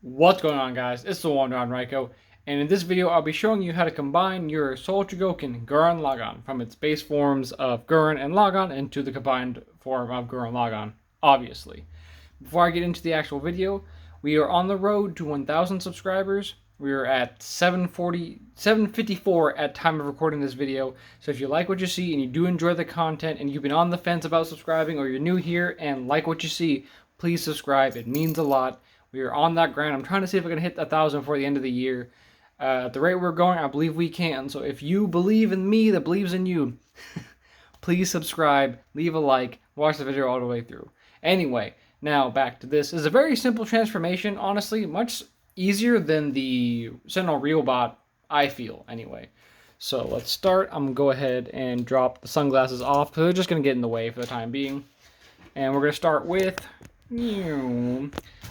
What's going on, guys? It's the one on Raiko, and in this video I'll be showing you how to combine your Soul Chogokin Gurren Lagann from its base forms of Gurren and Logon into the combined form of Gurren Lagann, obviously. Before I get into the actual video, we are on the road to 1,000 subscribers. We are at 754 at time of recording this video. So if you like what you see and you do enjoy the content and you've been on the fence about subscribing, or you're new here and like what you see, please subscribe. It means a lot. We are on that grind. I'm trying to see if I can hit 1,000 before the end of the year. At the rate we're going, I believe we can. So if you believe in me that believes in you, please subscribe, leave a like, watch the video all the way through. Anyway, now back to this. It's a very simple transformation, honestly, much easier than the Sentinel Realbot, I feel, anyway. So let's start. I'm going to go ahead and drop the sunglasses off, because they're just going to get in the way for the time being. And we're going to start with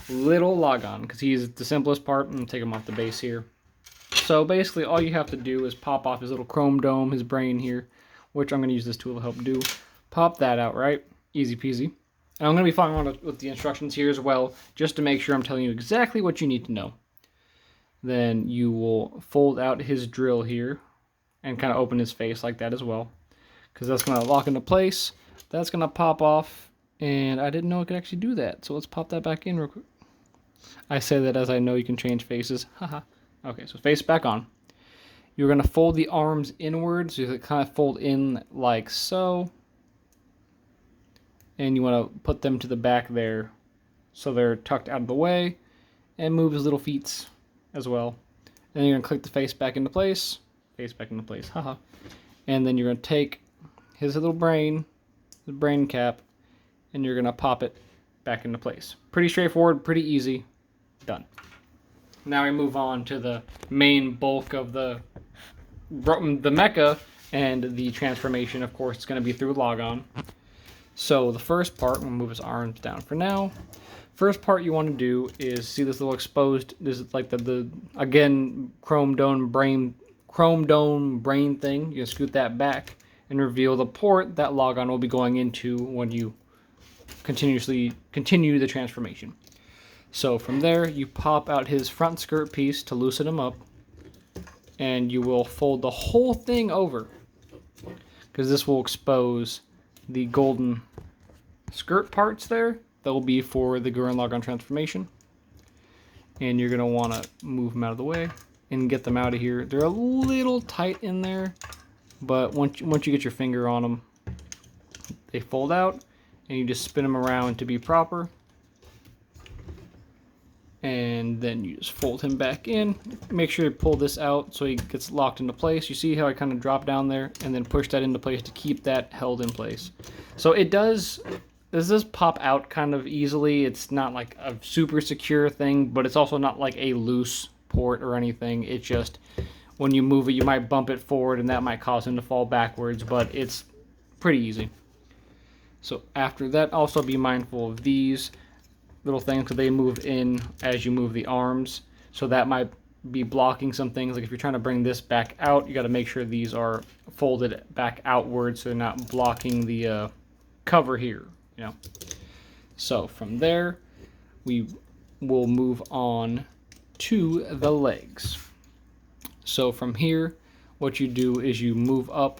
Little Logon, because he's the simplest part. I'm going to take him off the base here. So basically all you have to do is pop off his little chrome dome, his brain here, which I'm going to use this tool to help do. Pop that out, right? Easy peasy. And I'm going to be following on with the instructions here as well, just to make sure I'm telling you exactly what you need to know. Then you will fold out his drill here and kind of open his face like that as well, because that's going to lock into place. That's going to pop off, and I didn't know it could actually do that. So let's pop that back in real quick. I say that as I know you can change faces. Haha. Okay, so face back on. You're going to fold the arms inwards. So you kind of fold in like so. And you want to put them to the back there so they're tucked out of the way. And move his little feet as well. And then you're going to click the face back into place. Face back into place. Haha. And then you're going to take his little brain, the brain cap, and you're going to pop it back into place. Pretty straightforward, pretty easy. Done. Now we move on to the main bulk of the mecha and the transformation. Of course, it's going to be through Logon. So the first part, we'll move his arms down for now. First part you want to do is see this little exposed, this is like the again chrome dome brain thing. You scoot that back and reveal the port that Logon will be going into when you continue the transformation. So from there, you pop out his front skirt piece to loosen him up, and you will fold the whole thing over, because this will expose the golden skirt parts there. That will be for the Gurren Lagann transformation. And you're going to want to move them out of the way and get them out of here. They're a little tight in there, but once you get your finger on them, they fold out, and you just spin them around to be proper. And then you just fold him back in. Make sure you pull this out so he gets locked into place. You see how I kind of drop down there and then push that into place to keep that held in place. So this does pop out kind of easily. It's not like a super secure thing, but it's also not like a loose port or anything. It's just when you move it, you might bump it forward and that might cause him to fall backwards, but it's pretty easy. So after that, also be mindful of these little things, because they move in as you move the arms, so that might be blocking some things. Like if you're trying to bring this back out, you got to make sure these are folded back outwards so they're not blocking the cover here, you know. So from there, we will move on to the legs. So from here, what you do is you move up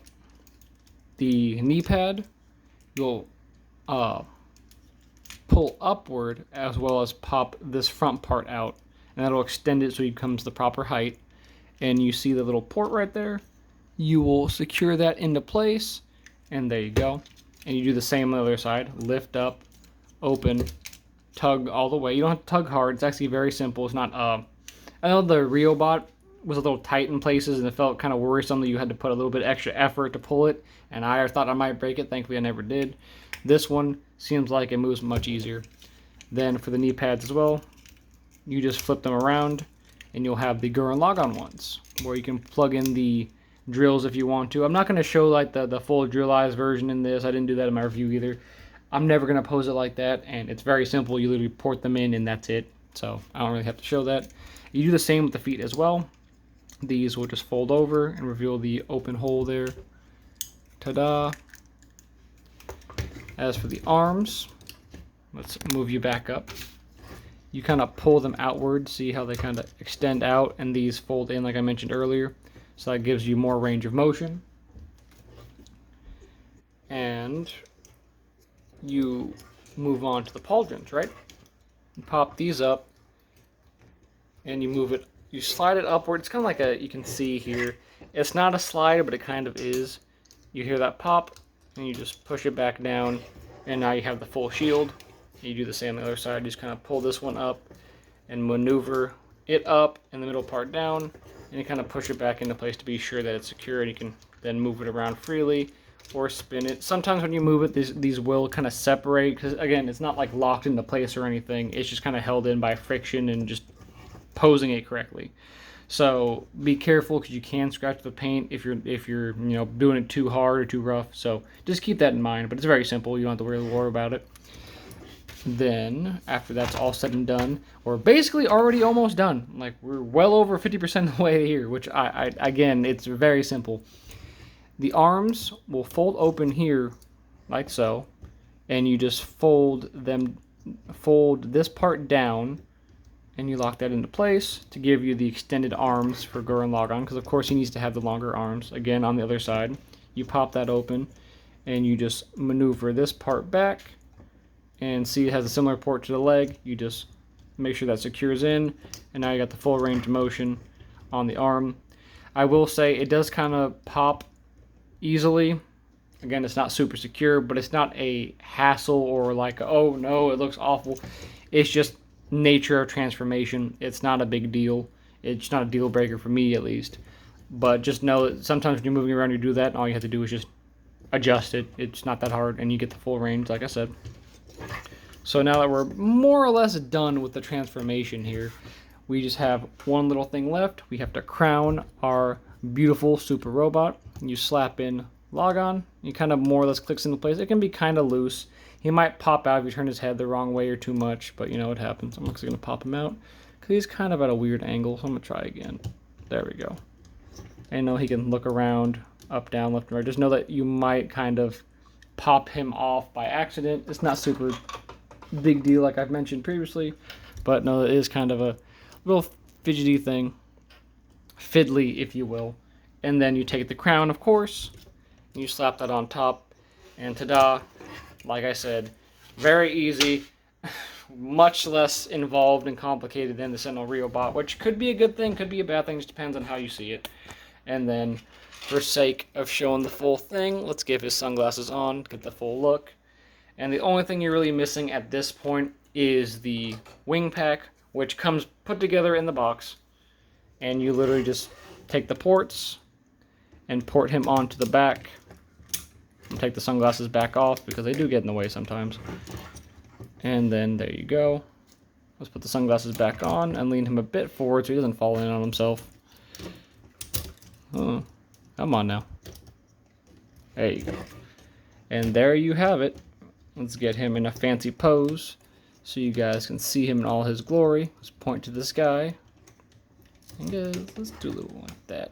the knee pad. You'll pull upward as well as pop this front part out, and that'll extend it so it becomes the proper height. And you see the little port right there. You will secure that into place, and there you go. And you do the same on the other side. Lift up, open, tug all the way. You don't have to tug hard. It's actually very simple. It's not I know the Realbot was a little tight in places and it felt kind of worrisome that you had to put a little bit extra effort to pull it, and I thought I might break it. Thankfully I never did. This one seems like it moves much easier. Then for the knee pads as well, you just flip them around and you'll have the Gurren Lagann ones, where you can plug in the drills if you want to. I'm not going to show like the full drillized version in this. I didn't do that in my review either. I'm never going to pose it like that, and it's very simple. You literally port them in and that's it. So I don't really have to show that. You do the same with the feet as well. These will just fold over and reveal the open hole there. Ta-da! As for the arms, let's move you back up. you kind of pull them outward, see how they kind of extend out, and these fold in like I mentioned earlier. So that gives you more range of motion. And you move on to the pauldrons, right? You pop these up, and you move it, you slide it upward. It's kind of like you can see here, it's not a slider, but it kind of is. You hear that pop, and you just push it back down, and now you have the full shield. You do the same on the other side. You just kind of pull this one up and maneuver it up and the middle part down, and you kind of push it back into place to be sure that it's secure, and you can then move it around freely or spin it. Sometimes when you move it, these will kind of separate, because again, it's not like locked into place or anything. It's just kind of held in by friction and just posing it correctly. So be careful, because you can scratch the paint if you're doing it too hard or too rough. So just keep that in mind. But it's very simple. You don't have to really worry about it. Then after that's all said and done, we're basically already almost done. Like, we're well over 50% of the way here, which I again, it's very simple. The arms will fold open here like so, and you just fold this part down, and you lock that into place to give you the extended arms for Gurren Lagann, because of course he needs to have the longer arms. Again, on the other side, you pop that open, and you just maneuver this part back, and see it has a similar port to the leg. You just make sure that secures in, and now you got the full range of motion on the arm. I will say it does kind of pop easily. Again, it's not super secure, but it's not a hassle or like, oh no, it looks awful. It's just nature of transformation. It's not a big deal. It's not a deal breaker for me, at least. But just know that sometimes when you're moving around, you do that, and all you have to do is just adjust it. It's not that hard, and you get the full range, like I said. So now that we're more or less done with the transformation here, we just have one little thing left. We have to crown our beautiful super robot. You slap in Logon. He kind of more or less clicks into place. It can be kind of loose. He might pop out if you turn his head the wrong way or too much, but you know what happens. I'm actually going to pop him out because he's kind of at a weird angle, so I'm going to try again. There we go. And know he can look around, up, down, left, and right. Just know that you might kind of pop him off by accident. It's not super big deal like I've mentioned previously, but no, it is kind of a little fidgety thing. Fiddly, if you will. And then you take the crown, of course, and you slap that on top, and ta-da! Like I said, very easy, much less involved and complicated than the Sentinel Riobot, which could be a good thing, could be a bad thing, just depends on how you see it. And then, for sake of showing the full thing, let's give his sunglasses on, get the full look. And the only thing you're really missing at this point is the wing pack, which comes put together in the box. And you literally just take the ports and port him onto the back. And take the sunglasses back off because they do get in the way sometimes. And then there you go. Let's put the sunglasses back on and lean him a bit forward so he doesn't fall in on himself. Oh, come on now. There you go. And there you have it. Let's get him in a fancy pose so you guys can see him in all his glory. Let's point to the sky. And let's do a little like that.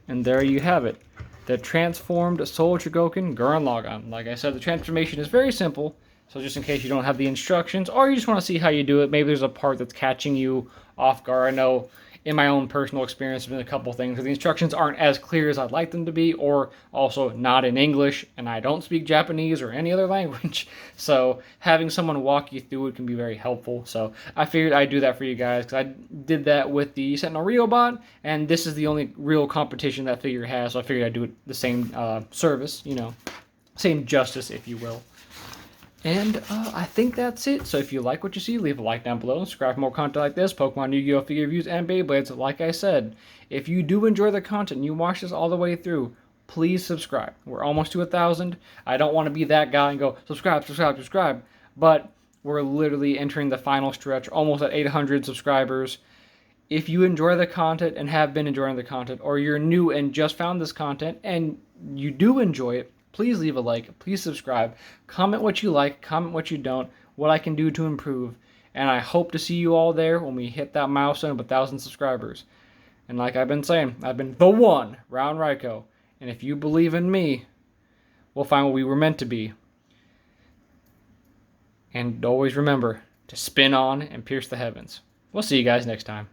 And there you have it. The transformed Soul Chogokin Gurren Lagann. Like I said, the transformation is very simple. So just in case you don't have the instructions, or you just want to see how you do it, maybe there's a part that's catching you off guard. I know in my own personal experience, there's been a couple things where the instructions aren't as clear as I'd like them to be, or also not in English, and I don't speak Japanese or any other language. So having someone walk you through it can be very helpful. So I figured I'd do that for you guys, because I did that with the Sentinel Riobot, and this is the only real competition that figure has, so I figured I'd do it the same service, you know, same justice, if you will. And I think that's it. So if you like what you see, leave a like down below. Subscribe for more content like this, Pokemon, Yu-Gi-Oh! Figure reviews, and Beyblades. Like I said, if you do enjoy the content and you watch this all the way through, please subscribe. We're almost to 1,000. I don't want to be that guy and go, subscribe, subscribe, subscribe. But we're literally entering the final stretch, almost at 800 subscribers. If you enjoy the content and have been enjoying the content, or you're new and just found this content and you do enjoy it, please leave a like, please subscribe, comment what you like, comment what you don't, what I can do to improve, and I hope to see you all there when we hit that milestone of 1,000 subscribers. And like I've been saying, I've been the one, Round Raikou, and if you believe in me, we'll find what we were meant to be. And always remember, to spin on and pierce the heavens. We'll see you guys next time.